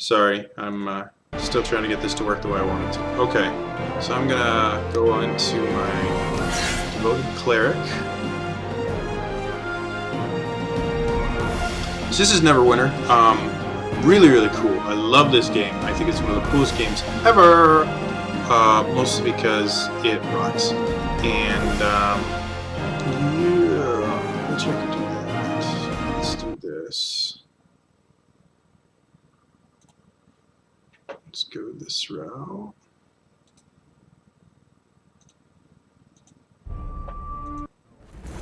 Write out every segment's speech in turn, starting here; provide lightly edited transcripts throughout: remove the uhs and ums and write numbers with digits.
Sorry, I'm still trying to get this to work the way I want it to. Okay, so I'm gonna go into my devoted cleric. So this is Neverwinter. Really, really cool. I love this game. I think it's one of the coolest games ever. Mostly because it rocks. And yeah, let's check into that. Let's do this. Let's go this route.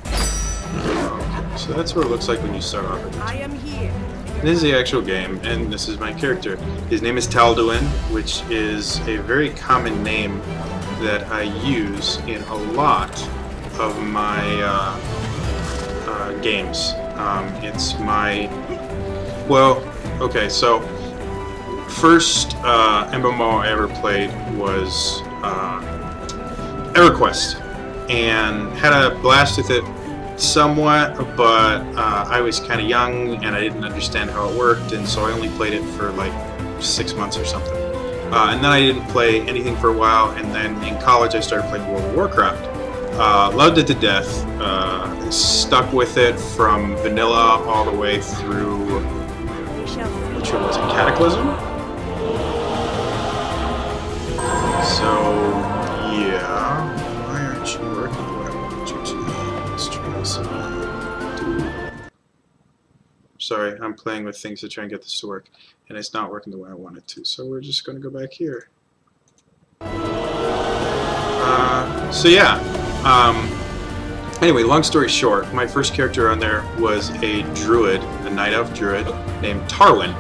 Okay, so that's what it looks like when you start off. I am here. This is the actual game, and this is my character. His name is Talduin, which is a very common name that I use in a lot of my games. It's my... Well, okay, so first MMO I ever played was EverQuest, and had a blast with it somewhat, but I was kind of young and I didn't understand how it worked, and so I only played it for like 6 months or something. And then I didn't play anything for a while, and then in college I started playing World of Warcraft. Loved it to death. Stuck with it from vanilla all the way through, which one was it, Cataclysm? So, yeah. Why aren't you working the way I want you to? Let's try this again. Sorry, I'm playing with things to try and get this to work, and it's not working the way I want it to. So we're just going to go back here. So yeah. Anyway, long story short, my first character on there was a druid, a night elf druid, named Tarwin,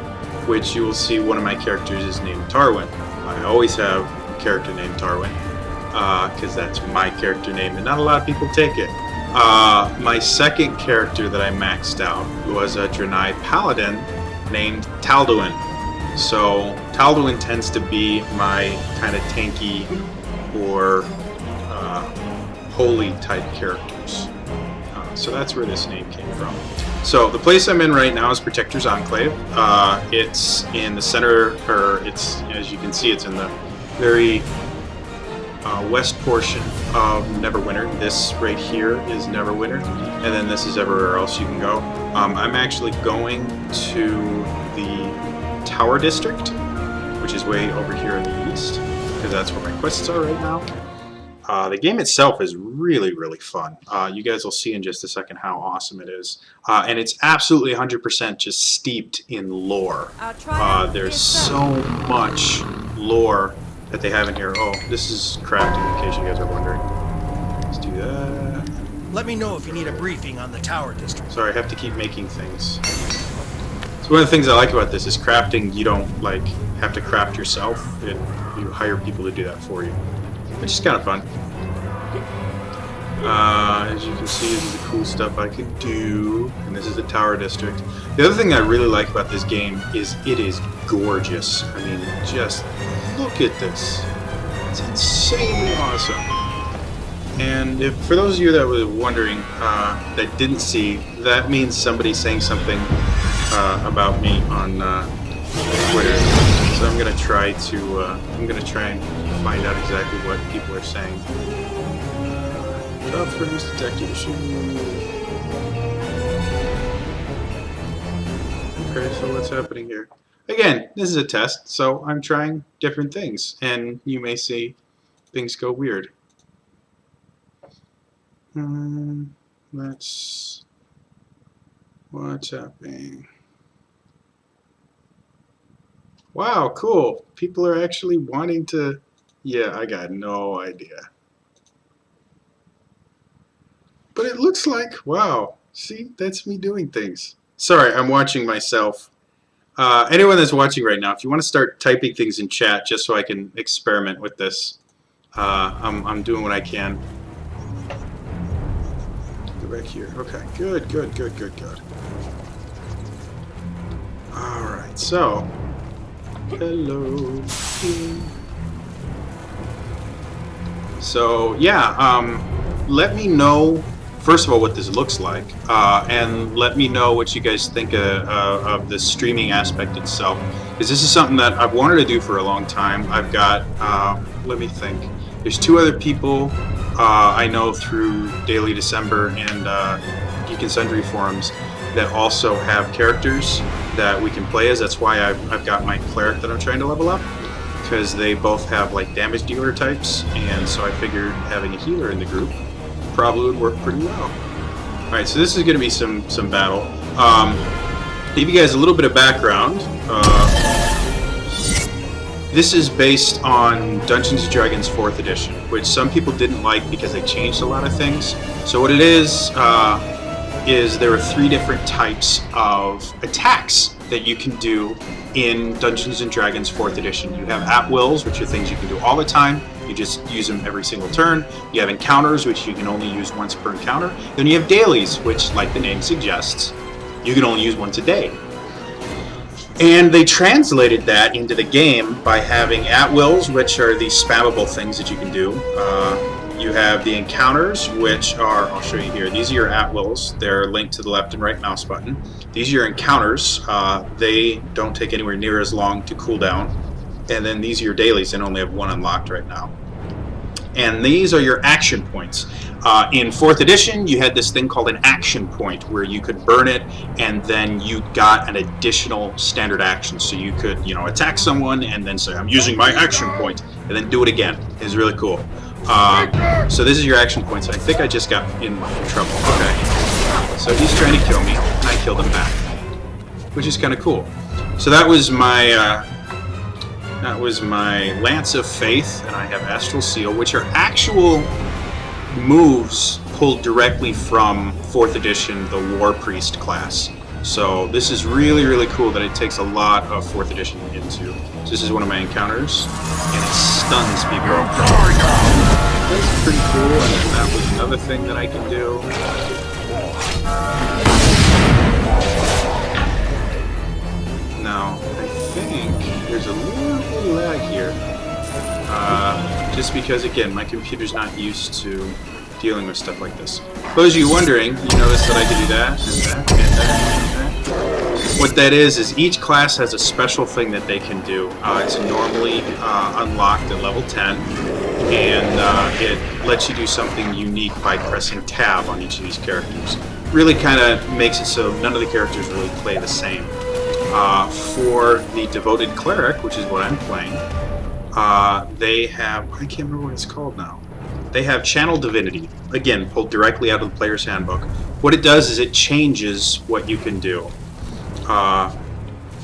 which you will see one of my characters is named Tarwin. I always have a character named Tarwin, because that's my character name, and not a lot of people take it. My second character that I maxed out was a Draenei paladin named Talduin. So Talduin tends to be my kind of tanky or holy type characters. So that's where this name came from. So the place I'm in right now is Protector's Enclave. It's in the center, or it's, as you can see, it's in the very west portion of Neverwinter. This right here is Neverwinter, and then this is everywhere else you can go. I'm actually going to the Tower District, which is way over here in the east, because that's where my quests are right now. The game itself is really, really fun. You guys will see in just a second how awesome it is. And it's absolutely 100% just steeped in lore. There's so much lore that they have in here. Oh, this is crafting, in case you guys are wondering. Let's do that. Let me know if you need a briefing on the Tower District. Sorry, I have to keep making things. So one of the things I like about this is crafting. You don't like have to craft yourself. You hire people to do that for you, which is kind of fun. As you can see, this is the cool stuff I can do, and this is the Tower District. The other thing I really like about this game is it is gorgeous. I mean, just look at this. It's insanely awesome. And if, for those of you that were wondering, that didn't see, that means somebody saying something about me on Twitter. So I'm gonna try and find out exactly what people are saying. Drop frames detected issue. Okay, so what's happening here? Again, this is a test, so I'm trying different things, and you may see things go weird. What's happening? Wow, cool. People are actually wanting to... Yeah, I got no idea. But it looks like... Wow. See, that's me doing things. Sorry, I'm watching myself. Anyone that's watching right now, if you want to start typing things in chat just so I can experiment with this, I'm doing what I can. Go back here. Okay, good. Alright, so... Hello. So, yeah, let me know first of all, what this looks like, and let me know what you guys think of the streaming aspect itself. Because this is something that I've wanted to do for a long time. I've got, let me think. There's 2 other people I know through Daily December and Geek and Sundry forums that also have characters that we can play as. That's why I've got my cleric that I'm trying to level up, because they both have like damage dealer types, and so I figured having a healer in the group probably would work pretty well. Alright, so this is going to be some battle. Give you guys a little bit of background. This is based on Dungeons & Dragons 4th edition, which some people didn't like because they changed a lot of things. So what it is there are 3 different types of attacks that you can do in Dungeons & Dragons 4th edition. You have at-wills, which are things you can do all the time. You just use them every single turn. You have encounters, which you can only use once per encounter. Then you have dailies, which, like the name suggests, you can only use once a day. And they translated that into the game by having at-wills, which are the spammable things that you can do. You have the encounters, which are, I'll show you here. These are your at-wills. They're linked to the left and right mouse button. These are your encounters. They don't take anywhere near as long to cool down. And then these are your dailies, and only have 1 unlocked right now. And these are your action points. In 4th edition, you had this thing called an action point, where you could burn it, and then you got an additional standard action. So you could, attack someone, and then say, I'm using my action point, and then do it again. It's really cool. So this is your action points. I think I just got in trouble. Okay. So he's trying to kill me, and I killed him back, which is kind of cool. So that was my Lance of Faith, and I have Astral Seal, which are actual moves pulled directly from 4th edition, the War Priest class. So this is really, really cool that it takes a lot of 4th edition into. So this is one of my encounters, and it stuns people. That's pretty cool, and then that was another thing that I can do. Now, I think there's a little bit of lag here. Just because, again, my computer's not used to dealing with stuff like this. For those of you wondering, you notice that I can do that, and that, and that, and that. What that is each class has a special thing that they can do. It's normally unlocked at level 10, and it lets you do something unique by pressing tab on each of these characters. Really kind of makes it so none of the characters really play the same. For the Devoted Cleric, which is what I'm playing, they have, I can't remember what it's called now. They have Channel Divinity, again, pulled directly out of the player's handbook. What it does is it changes what you can do.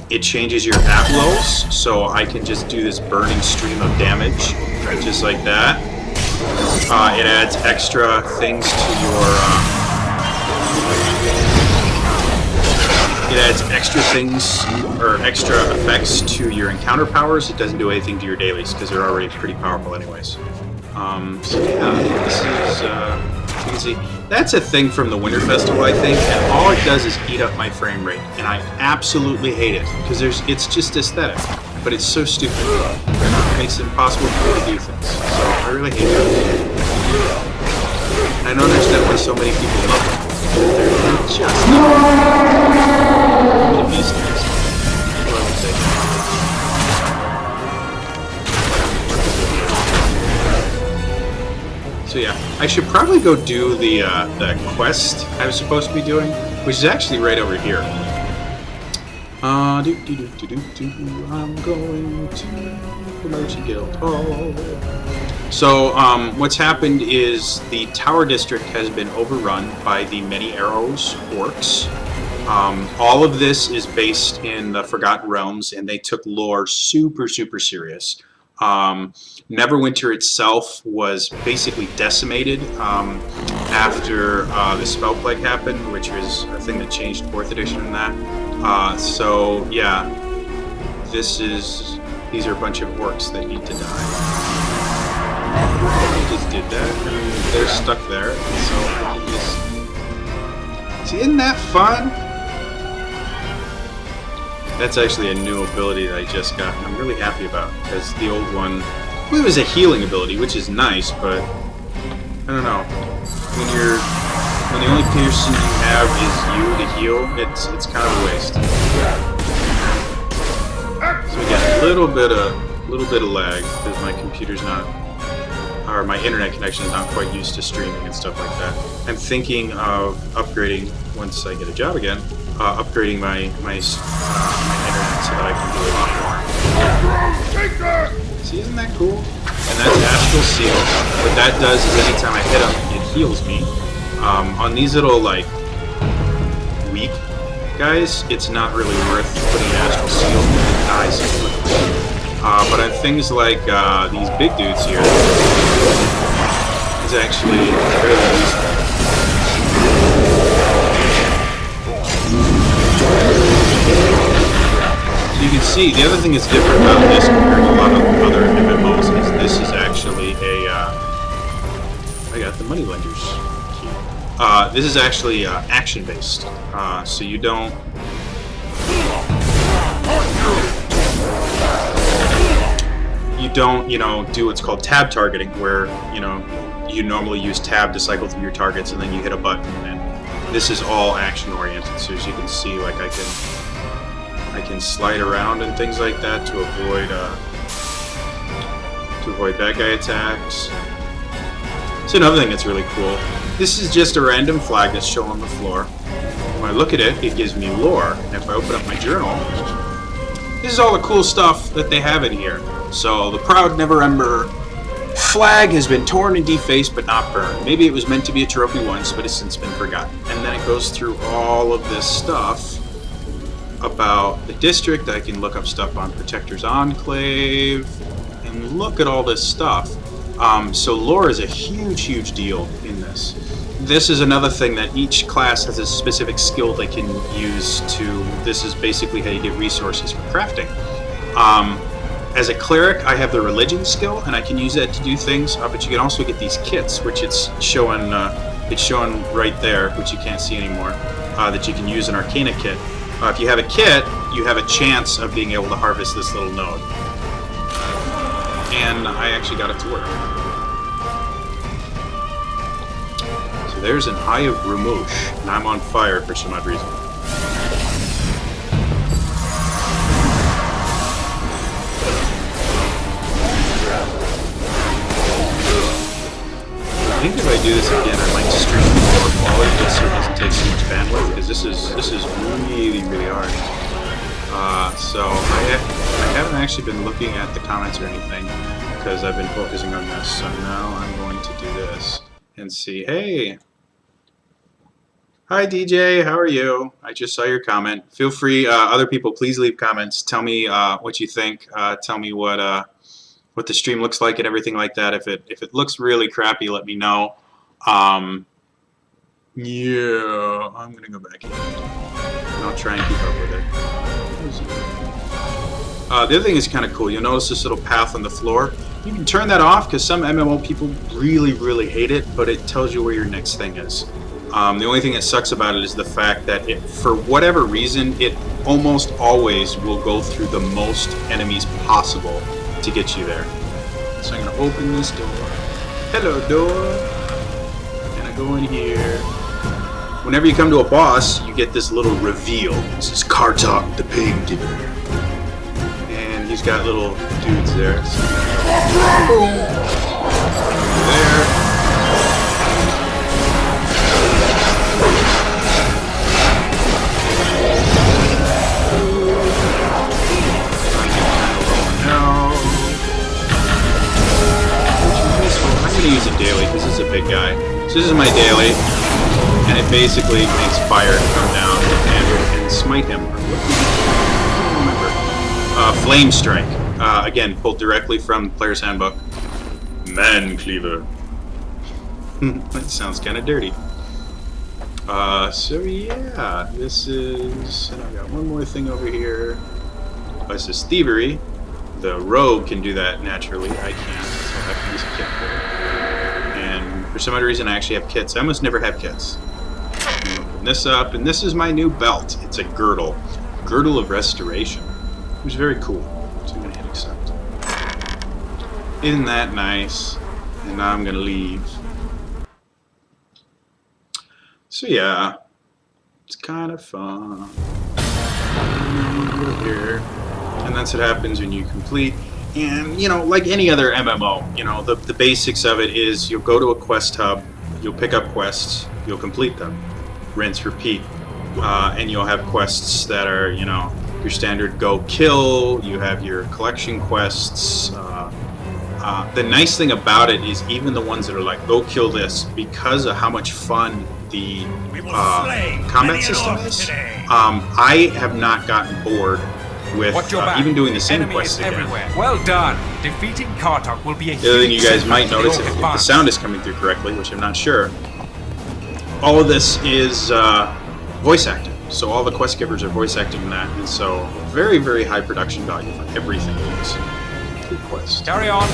It changes your at-wills, so I can just do this burning stream of damage, just like that. It adds extra things to your... It adds extra things, or extra effects to your encounter powers. It doesn't do anything to your dailies, because they're already pretty powerful anyways. So yeah, this is, you can see, that's a thing from the Winter Festival, I think, and all it does is eat up my frame rate, and I absolutely hate it, because it's just aesthetic, but it's so stupid. It makes it impossible for me to do things, so I really hate it. And I don't understand why so many people love it. They're just the beast is. That's what I would say. So yeah, I should probably go do the quest I was supposed to be doing, which is actually right over here. I'm going to the Merchant Guild Hall. So what's happened is the Tower District has been overrun by the Many Arrows orcs. All of this is based in the Forgotten Realms, and they took lore super, super serious. Neverwinter itself was basically decimated after the Spell Plague happened, which was a thing that changed 4th edition and that. So yeah, these are a bunch of orcs that need to die. I just did that, and they're stuck there, so I can just... See, isn't that fun? That's actually a new ability that I just got, and I'm really happy about, because the old one, well, it was a healing ability, which is nice, but I don't know. When you're when the only person you have is you to heal, it's kind of a waste. So we got a little bit of lag because my computer's not, or my internet connection is not quite used to streaming and stuff like that. I'm thinking of upgrading once I get a job again. Upgrading my internet so that I can do a lot more. See, isn't that cool? And that's Astral Seal. What that does is anytime I hit him, it heals me. On these little, like, weak guys, it's not really worth putting Astral Seal when it dies so quickly. But on things like these big dudes here, it's actually fairly useful. So you can see, the other thing that's different about this compared to a lot of other MMOs is this is actually a, I got the Moneylenders key. This is actually action-based, so you don't, you know, do what's called tab targeting, where, you know, you normally use tab to cycle through your targets and then you hit a button, and this is all action-oriented, so as you can see, like, I can slide around and things like that to avoid bad guy attacks. It's another thing that's really cool. This is just a random flag that's shown on the floor. When I look at it, it gives me lore, and if I open up my journal, this is all the cool stuff that they have in here. So, the Proud Never Ember flag has been torn and defaced but not burned. Maybe it was meant to be a trophy once, but it's since been forgotten. And then it goes through all of this stuff about the district. I can look up stuff on Protector's Enclave, and look at all this stuff. So lore is a huge deal in this. This is another thing that each class has a specific skill they can use to, this is basically how you get resources for crafting. As a cleric, I have the religion skill, and I can use that to do things, but you can also get these kits, which it's showing right there, which you can't see anymore, that you can use an Arcana kit. If you have a kit, you have a chance of being able to harvest this little node. And I actually got it to work. So there's an Eye of Rumouche, and I'm on fire for some odd reason. I think if I do this again, I might stream more quality just so it doesn't take so much bandwidth, because this is really hard. So I haven't actually been looking at the comments or anything because I've been focusing on this. So now I'm going to do this and see. Hey, hi DJ, how are you? I just saw your comment. Feel free, other people, please leave comments. Tell me what you think. Tell me what the stream looks like and everything like that. If it looks really crappy, let me know. Yeah, I'm gonna go back in. I'll try and keep up with it. The other thing is kind of cool. You'll notice this little path on the floor. You can turn that off because some MMO people really hate it, but it tells you where your next thing is. The only thing that sucks about it is the fact that for whatever reason, it almost always will go through the most enemies possible to get you there. So I'm going to open this door. Hello, door. And I go in here. Whenever you come to a boss, you get this little reveal. This is Kartok the Pig Digger. And he's got little dudes there. So, boom. There. I'm going to use it daily. This is a big guy. So this is my daily. And it basically makes fire come down and smite him. I don't remember. Flame Strike. Again, pulled directly from Player's Handbook. Man Cleaver. That sounds kind of dirty. So yeah, this is... And I've got one more thing over here. This is Thievery. The Rogue can do that naturally. I can't, so I have to use a kit for it. And for some other reason, I actually have kits. I almost never have kits. Open this up, and this is my new belt. It's a girdle. Girdle of Restoration. It was very cool. So I'm going to hit accept. Isn't that nice? And now I'm going to leave. So yeah, it's kind of fun. Go here, and that's what happens when you complete. And you know, like any other MMO, you know, the basics of it is you'll go to a quest hub, you'll pick up quests, you'll complete them, rinse, repeat, and you'll have quests that are, you know, your standard go kill. You have your collection quests. The nice thing about it is even the ones that are like go kill this, because of how much fun the combat system is. I have not gotten bored with even doing the same quests again. Everywhere. Well done. Defeating Kartok will be a The other thing you guys huge might step notice, for if your the sound is coming through correctly, which I'm not sure, all of this is voice acting. So all the quest givers are voice acting in that, and so very, very high production value for everything in this quest. Carry on.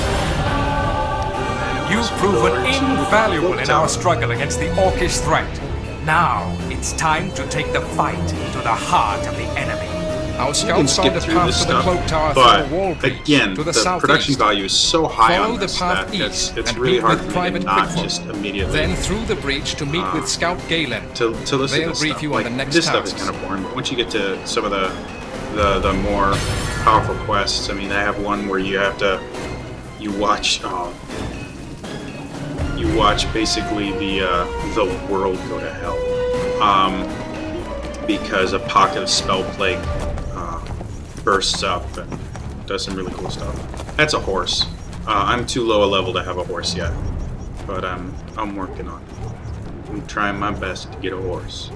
You've proven invaluable in our struggle against the Orcish threat. Now, it's time to take the fight to the heart of the enemy. Our You can scouts skip found a through path this to the stuff, cloak tower but through a wall breach again, to the the production southeast. value is so high Follow on the this path that east it's and really meet hard with for me Private to not Quickfoot. just immediately Then through the breach to meet with Scout Galen. to listen They'll to this brief stuff. you on Like, the next this stuff is tasks. kind of boring, but once you get to some of the more powerful quests, I mean, I have one where you have to you watch basically the world go to hell because a pocket of spell plague bursts up and does some really cool stuff. That's a horse. I'm too low a level to have a horse yet, but I'm working on it. I'm trying my best to get a horse.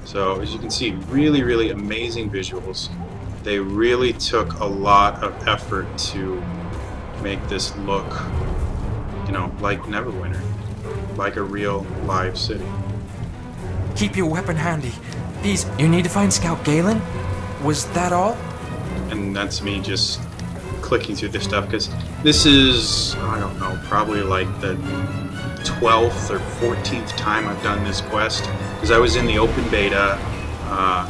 So as you can see, really, really amazing visuals. They really took a lot of effort to make this look, you know, like Neverwinter, like a real live city. Keep your weapon handy. These. You need to find Scout Galen? Was that all? And that's me just clicking through this stuff, because this is, I don't know, probably like the 12th or 14th time I've done this quest, because I was in the open beta,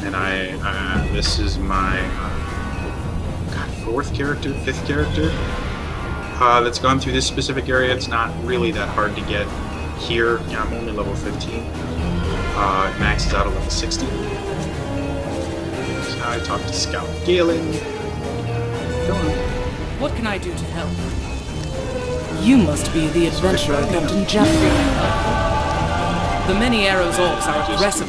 and this is my fifth character that's gone through this specific area. It's not really that hard to get here. Yeah, I'm only level 15. It maxes out at level 60. So I talked to Scout Galen. Come on. What can I do to help? You must be the adventurer Captain January. The many arrows orcs are aggressive.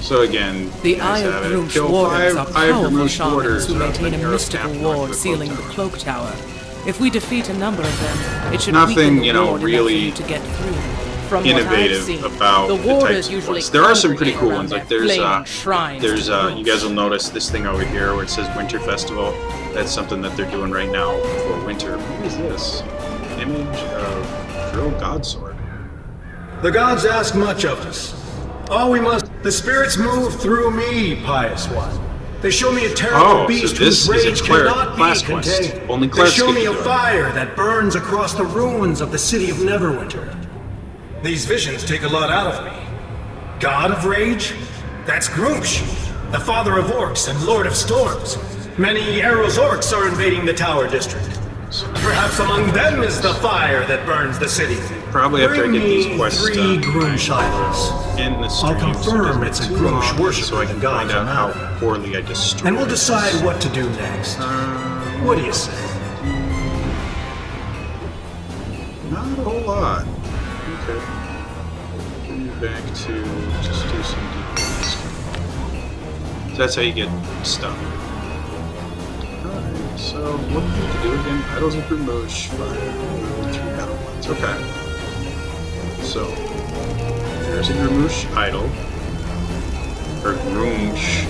So again, The Eye of Groom's wardens are powerful shamans who maintain a mystical ward sealing the cloak tower. If we defeat a number of them, it should Nothing, weaken the you know, ward enough really for you to get through. From what I've innovative seen, about the the warders types of usually quests. There are some pretty cool congregate ones. Like around there's their flaming shrines to you guys will notice this thing over here where it says Winter Festival. That's something that they're doing right now for winter. What is this? Image of Drill Godsword. The gods ask much of us. All we must... The spirits move through me, pious one. They show me a terrible beast whose rage cannot be contained. Only They clerics show get me to a do it. fire that burns across the ruins of the city of Neverwinter. These visions take a lot out of me. God of Rage? That's Groomsh, the father of orcs and lord of storms. Many Arrows orcs are invading the Tower District. Perhaps among them is the fire that burns the city. Probably after I Bring get these me quests 3 done Groomsh idols. in the stream, I'll confirm so it's a too Groomsh long, worship so I can find out how poorly I destroy. And we'll decide what to do next. What do you say? Not a whole lot. Okay. Bring you back to just do some deep ones. So that's how you get stuff. Alright, so what do you need to do again? Idols of Grimbush, fire, 3 battle plans. Okay. So, there's a Grimbush idol. Or Groomsh.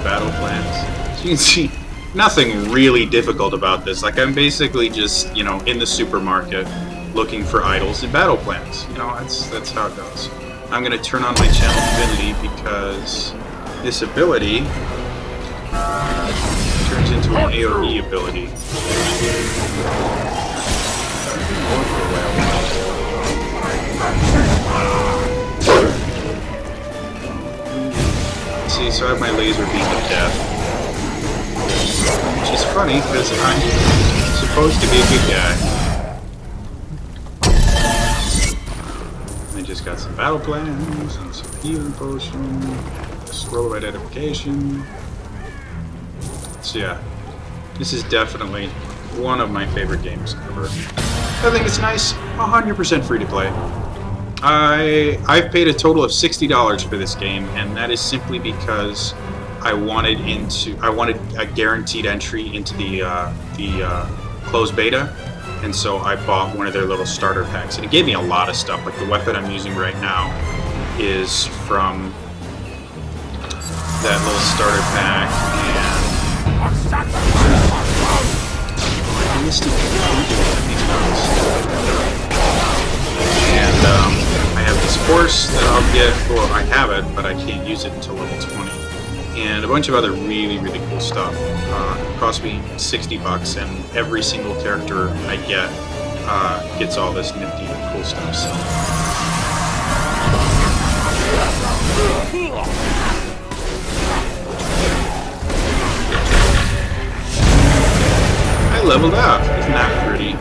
Battle plans. So you can see, nothing really difficult about this. Like, I'm basically just, you know, in the supermarket looking for idols and battle plans. You know, that's how it goes. I'm going to turn on my channel divinity because this ability turns into an AoE ability. See, so I have my laser beam of death. Which is funny, because I'm supposed to be a good guy. just got some battle plans and some healing potion, scroll of identification. So yeah, this is definitely one of my favorite games ever. I think it's nice, 100% free to play. I've paid a total of $60 for this game, and that is simply because I wanted a guaranteed entry into the closed beta, and so I bought one of their little starter packs, and it gave me a lot of stuff. Like the weapon I'm using right now is from that little starter pack, and I have this horse that I'll get, or I have it, but I can't use it until level 20. And a bunch of other really, really cool stuff. It cost me $60, and every single character I get gets all this nifty, cool stuff. So I leveled up. Isn't that pretty?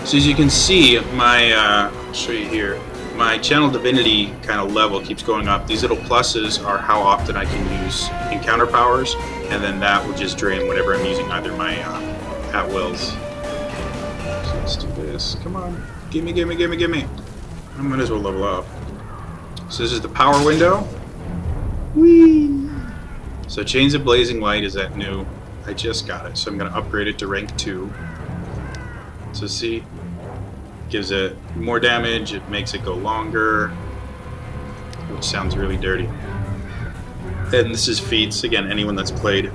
So as you can see, my I'll show you here. My channel divinity kind of level keeps going up. These little pluses are how often I can use encounter powers, and then that will just drain whenever I'm using either my at wills. So let's do this. Come on, gimme, gimme, gimme, gimme. I might as well level up. So this is the power window. Whee! So Chains of Blazing Light is that new. I just got it, so I'm going to upgrade it to rank 2. So see. Gives it more damage, it makes it go longer, which sounds really dirty. And this is feats, again, anyone that's played.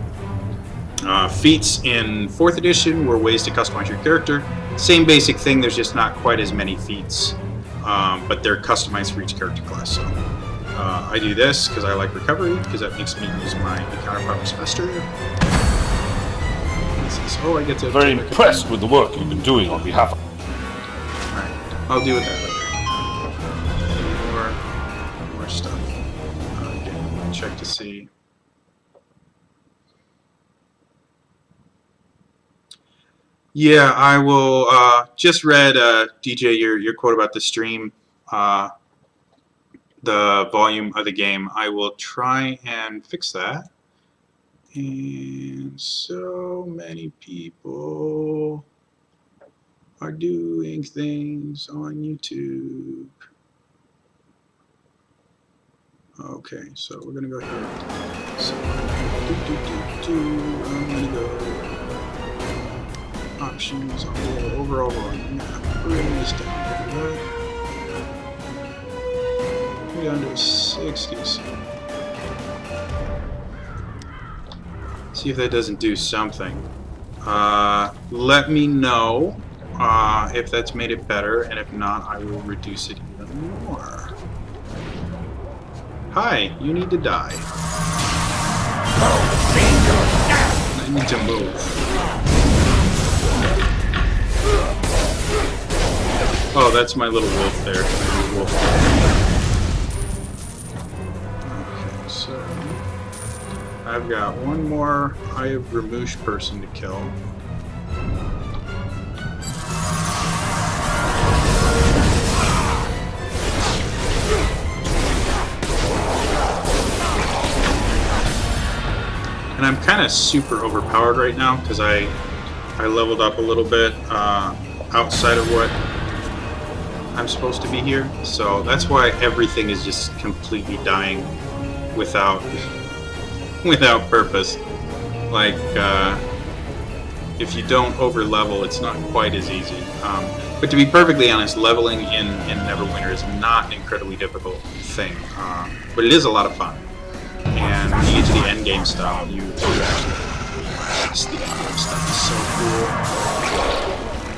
Feats in 4th edition were ways to customize your character. Same basic thing, there's just not quite as many feats, but they're customized for each character class. So I do this because I like recovery, because that makes me use my encounter powers faster. Oh, I get to Very impressed with the work you've been doing on behalf of... I'll deal with that later. More stuff. Again, check to see. Yeah, I will. Just read DJ your quote about the stream, the volume of the game. I will try and fix that. And so many people are doing things on YouTube. Okay, so we're gonna go here. So, I'm gonna go options on the overall volume. Bring this down to that. We're down to 60. See if that doesn't do something. Let me know if that's made it better, and if not, I will reduce it even more. Hi, you need to die. I need to move. Oh, that's my little wolf there. Wolf. Okay, so I've got one more Eye of Ramouche person to kill. And I'm kind of super overpowered right now because I leveled up a little bit outside of what I'm supposed to be here. So that's why everything is just completely dying without purpose. Like if you don't over level, it's not quite as easy. But to be perfectly honest, leveling in Neverwinter is not an incredibly difficult thing, but it is a lot of fun. And when you get to the end game stuff, you actually the end game stuff is so cool.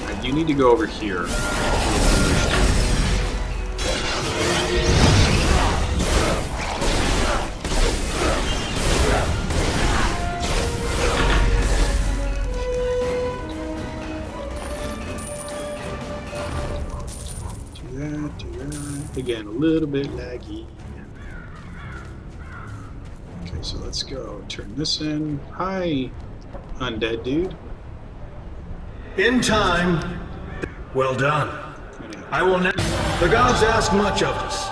Right, you need to go over here. Do that. Again, a little bit laggy. Okay, so let's go. Turn this in. Hi, undead dude. In time. Well done. I will now... The gods ask much of us.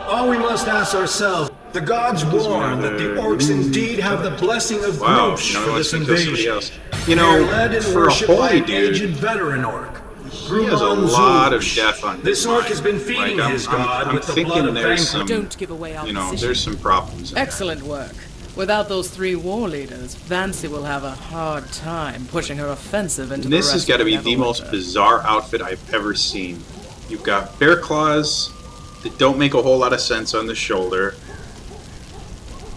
All we must ask ourselves, the gods warn that the orcs indeed have the blessing of Wow, Grumsh no, for let's this go somebody invasion. else. You They are know, led and for a worshipped by holy an aged dude, veteran orc. he has a lot of death on his This orc mind. has been feeding Like, his god I'm with the thinking blood of there's vanquished. some, Don't give away our you know, position. there's some problems in there. Excellent work. Without those 3 war leaders, Vancy will have a hard time pushing her offensive into And this the has rest got to of be the most Neverwinter. bizarre outfit I've ever seen. You've got bear claws that don't make a whole lot of sense on the shoulder.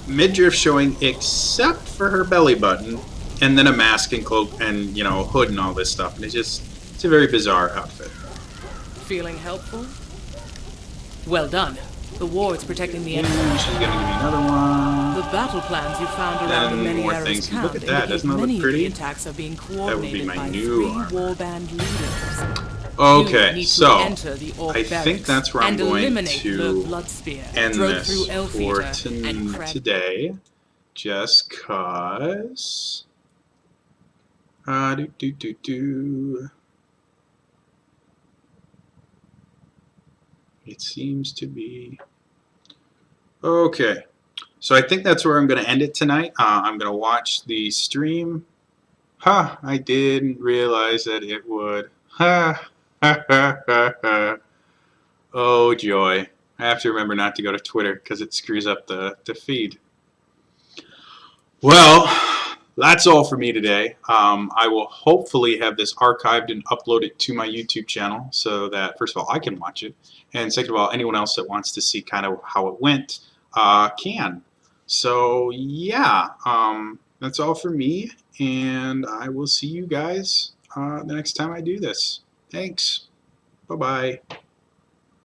Midriff showing except for her belly button, and then a mask and cloak and, you know, hood and all this stuff. And it's a very bizarre outfit. Feeling helpful? Well done. The wards protecting the enemy. And she's gonna give me another one. The battle plans you found around the And many more arrows things. camp Look at that, indicate doesn't that look many of pretty? the attacks are being That would be coordinated my by new 3 armor. warband leaders. Okay, You need to so enter the orc I barracks think that's where I'm and going eliminate to the blood spear, end drove this through for Elfeater and Crag. today. Just cause. It seems to be. Okay. So I think that's where I'm going to end it tonight. I'm going to watch the stream. Ha! I didn't realize that it would. Ha! Ha ha ha ha. Oh joy. I have to remember not to go to Twitter because it screws up the feed. Well, that's all for me today. I will hopefully have this archived and uploaded to my YouTube channel so that, first of all, I can watch it, and second of all, anyone else that wants to see kind of how it went can. So, yeah, that's all for me, and I will see you guys the next time I do this. Thanks. Bye-bye.